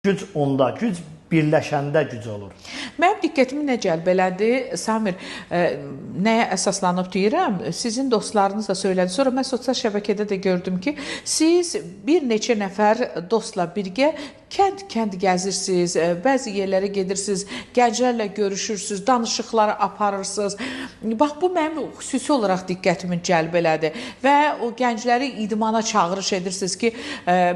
Güc onda, güc birləşəndə güc olur. Mənim diqqətimi nə cəlb elədi, Samir, nəyə əsaslanıb deyirəm, sizin dostlarınız da söylədi. Sonra mən sosial şəbəkədə də gördüm ki, siz bir neçə nəfər dostla birgə kənd gəzirsiniz, bəzi yerlərə gedirsiniz, gənclərlə görüşürsünüz, danışıqları aparırsınız. Bax, bu mənim xüsusi olaraq diqqətimi cəlb elədi və o gəncləri idmana çağırış edirsiniz ki,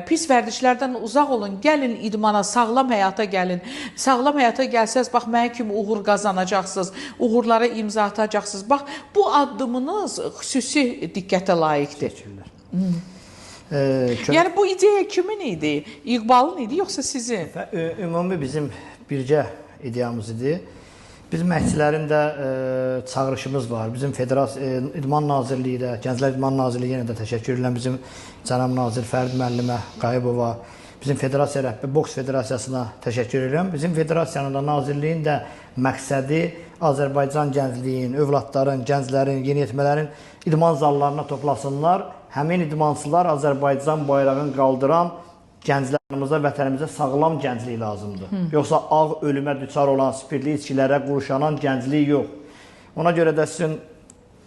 pis vərdişlərdən uzaq olun, gəlin idmana, sağlam həyata gəlin. Sağlam həyata gəlsəz, bax, mənə kimi uğur qazanacaqsınız, uğurlara imza atacaqsınız. Bax, bu addımınız xüsusi diqqətə layiqdir. Yəni, bu ideya kimin idi? İqbalın idi, yoxsa sizin? Ümumi bizim bircə ideyamız idi. Bizim məşqçilərin də çağırışımız var. Bizim İdman Nazirliyi də, Gənclər İdman Nazirliyi yenə də təşəkkür edirəm. Bizim cənab nazir Fərid müəllimə, Qayıbova, bizim federasiya rəhbəri, boks federasiyasına təşəkkür edirəm. Bizim federasiyanın da, nazirliyin də məqsədi Azərbaycan gəncliyin, övladların, gənclərin, yeniyetmələrin idman zallarına toplasınlar. Həmin idmançılar Azərbaycan bayrağını qaldıran gənclərimizə, vətənimizə sağlam gənclik lazımdır. Yoxsa ağ ölümə düçar olan, spirtli içkilərə qurşanan gənclik yox. Ona görə də sizin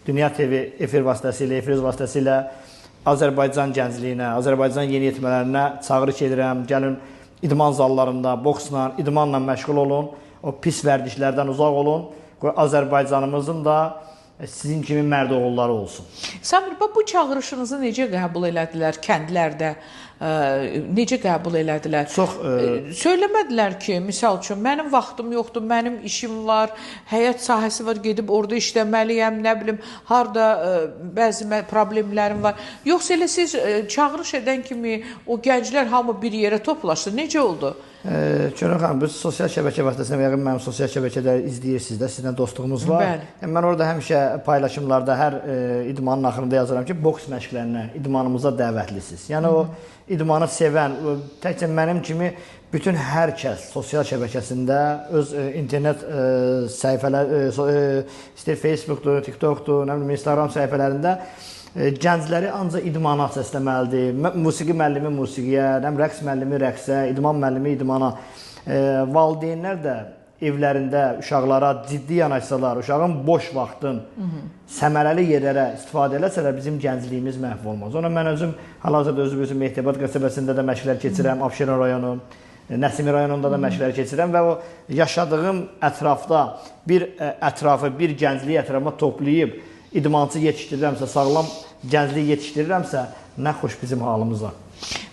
Dünya TV efir vasitəsilə Azərbaycan gəncliyinə, Azərbaycan yeniyetmələrinə çağırış edirəm. Gəlin idman zallarında, boksla, idmanla məşğul olun. O pis vərdişlərdən uzaq olun. Azərbaycanımızın da sizin kimi mərd oğulları olsun. Samir, bu çağırışınızı necə qəbul elədilər kəndlərdə? Necə qəbul elədilər? Çox söyləmədilər ki, misal üçün, mənim vaxtım yoxdur, mənim işim var, həyat sahəsi var, gedib orada işləməliyəm, nə bilim, harada bəzi problemlərim var. Yoxsa elə siz çağırış edən kimi o gənclər hamı bir yerə toplaşdı. Necə oldu? Çönə xanım, biz sosial şəbəkə vasitəsilə yəqin mənim sosial şəbəkədə izləyirsiniz də, sizlə dostluğumuz var. Bəli. Mən orada həmişə paylaşımlarda hər idmanın axırında yazıram ki, boks məşqlərinə, idmanımıza dəvətlisiniz. Yəni o idmanı sevən, təkcə mənim kimi bütün hər kəs sosial şəbəkəsində öz internet səhifələr, istəyir Facebookdur, TikTokdur, Instagram səhifələrində gəncləri ancaq idmana səsləməlidir. Musiqi müəllimi musiqiyə, rəqs müəllimi rəqsə, idman müəllimi idmana. Valideynlər də evlərində uşaqlara ciddi yanaşsalar, uşağın boş vaxtın səmərəli yerlərə istifadə eləsələr, bizim gəncliyimiz məhv olmaz. Ona mən özüm hal-hazırda özüm Mehtəbad qəsəbəsində də məşqlər keçirəm, Abşeron rayonu, Nəsimi rayonunda da məşqlər keçirəm və o yaşadığım ətrafda bir gəncliyi ətrafına toplayıb idmançı yetişdirirəmsə, sağlam gənclik yetişdirirəmsə, nə xoş bizim halımıza.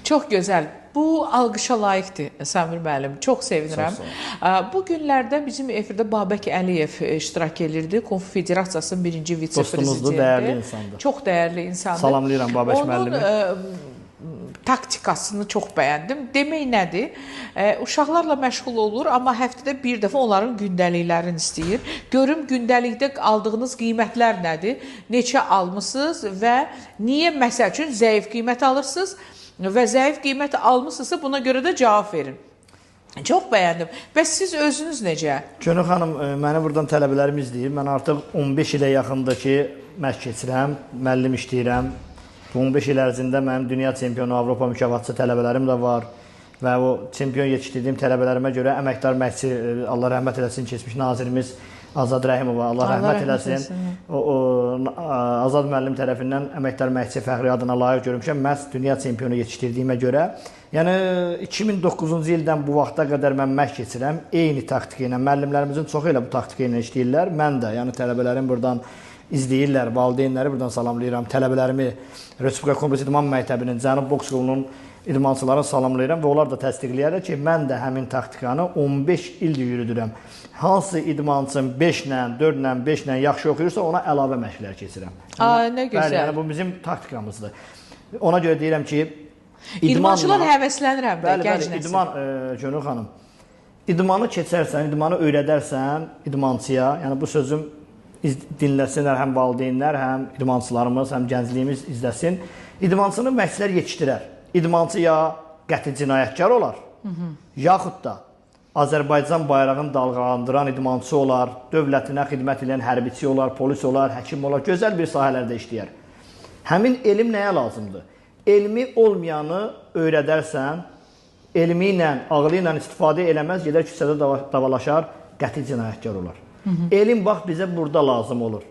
Çox gözəl. Bu alqışa layiqdir, Samir müəllim. Çox sevinirəm. Bu günlərdə bizim efirdə Babək Əliyev iştirak edirdi. Konfederasiyasının birinci vitse-prezidenti. Dostumuzdur, dəyərli insandır. Çox dəyərli insandır. Salamlayıram Babək müəllimi. Onun taktikasını çox bəyəndim. Demək nədir? Uşaqlarla məşğul olur, amma həftədə bir dəfə onların gündəliklərini istəyir. Görüm gündəlikdə aldığınız qiymətlər nədir? Neçə almısınız və niyə məsəl üçün zəif qiymət alırsınız və zəif qiymət almısınızsa buna görə də cavab verin. Çox bəyəndim. Bəs siz özünüz necə? Gönül xanım, məni buradan tələbələrim izləyir. Mən artıq 15 ilə yaxındır ki, məşq keçirəm, müəllim işləyirəm. 15 il ərzində mənim dünya çempionu, Avropa mükafatçı tələbələrim də var və o çempion yetişdirdiyim tələbələrimə görə əməkdar məşqçi, Allah rəhmət eləsin, keçmiş nazirimiz Azad Rəhimova, Allah rəhmət eləsin. Azad müəllim tərəfindən əməkdar məşqçi fəxri adına layiq görmüşəm, məhz dünya çempionu yetişdirdiyimə görə. Yəni 2009-cu ildən bu vaxta qədər mən məşq keçirəm, eyni taktika ilə, müəllimlərimizin çoxu ilə bu taktika ilə işləyirlər. Mən də, yəni tələbələrim buradan izləyirlər, valideynləri buradan salamlayıram, tələbələrimi Respublika Kompleks İdman Məktəbinin, Cənub Boks Qolunun idmançılarını salamlayıram və onlar da təsdiqləyərlər ki, mən də həmin taktikanı 15 ildir yürüdürəm. Hansı idmançım 5-lə, 4-lə, 5-lə yaxşı oxuyursa, ona əlavə məşqlər keçirəm. Nə gözəl. Bəli, yəni bu bizim taktikamızdır. Ona görə deyirəm ki, İdmançılar həvəslənirəm də, gənc nəsil. İdman, Gönül xanım, idmanı keçərsən, idmanı öyrədərsən idmançıya, yəni bu sözüm dinləsinlər həm valideynlər, həm idmançılarımız, həm gəncliyimiz izləsin. İdmançını məşqçilər yetişdirər. İdmançı ya qəti cinayətkar olar, yaxud da Azərbaycan bayrağını dalğalandıran idmançı olar, dövlətinə xidmət edən hərbiçi olar, polis olar, həkim olar, gözəl bir sahələrdə işləyər. Həmin elm nəyə lazımdır? Elmi olmayanı öyrədərsən, elmi ilə, ağlı ilə istifadə eləməz, gedər küçədə davalaşar, qəti cinayətkar olar. Elm bax bizə burada lazım olur.